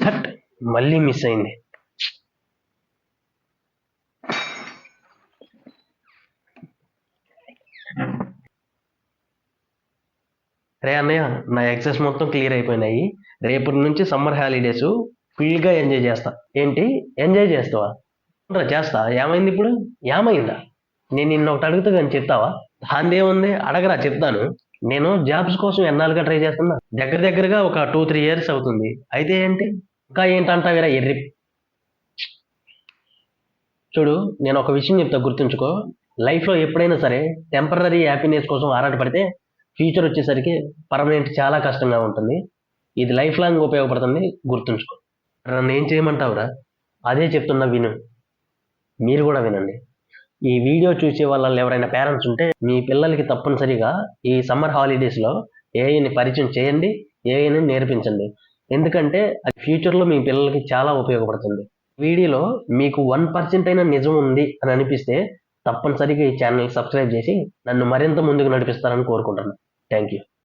That మళ్ళీ miss అయింది. రే అన్నయ్య, నా ఎగ్జామ్స్ మొత్తం క్లియర్ అయిపోయినాయి. రేపటి నుంచి సమ్మర్ హాలిడేస్ ఫుల్గా ఎంజాయ్ చేస్తా. ఏంటి ఎంజాయ్ చేస్తావా? చేస్తా. ఏమైంది ఇప్పుడు? ఏమైందా? నేను నిన్న ఒకటి అడుగుతా కానీ చెప్తావా? దాందేముంది, అడగరా చెప్తాను. నేను జాబ్స్ కోసం ఎన్నాళ్ళుగా ట్రై చేస్తున్నా. దగ్గరగా ఒక 2-3 ఇయర్స్ అవుతుంది. అయితే ఏంటి? ఇంకా ఏంటంటావిరా ఎర్రి. చూడు, నేను ఒక విషయం చెప్తా, గుర్తుంచుకో. లైఫ్లో ఎప్పుడైనా సరే టెంపరరీ హ్యాపీనెస్ కోసం ఆరాటపడితే ఫ్యూచర్ వచ్చేసరికి పర్మనెంట్ చాలా కష్టంగా ఉంటుంది. ఇది లైఫ్ లాంగ్ ఉపయోగపడుతుంది, గుర్తుంచుకో. నన్ను ఏం చేయమంటావురా? అదే చెప్తున్నా, విను. మీరు కూడా వినండి. ఈ వీడియో చూసే వాళ్ళలో ఎవరైనా పేరెంట్స్ ఉంటే మీ పిల్లలకి తప్పనిసరిగా ఈ సమ్మర్ హాలిడేస్లో ఏఐని పరిచయం చేయండి, ఏఐని నేర్పించండి. ఎందుకంటే అది ఫ్యూచర్లో మీ పిల్లలకి చాలా ఉపయోగపడుతుంది. వీడియోలో మీకు 1% అయినా నిజం ఉంది అని అనిపిస్తే తప్పనిసరిగా ఈ ఛానల్ సబ్స్క్రైబ్ చేసి నన్ను మరింత ముందుకు నడిపిస్తారని కోరుకుంటున్నాను. Thank you.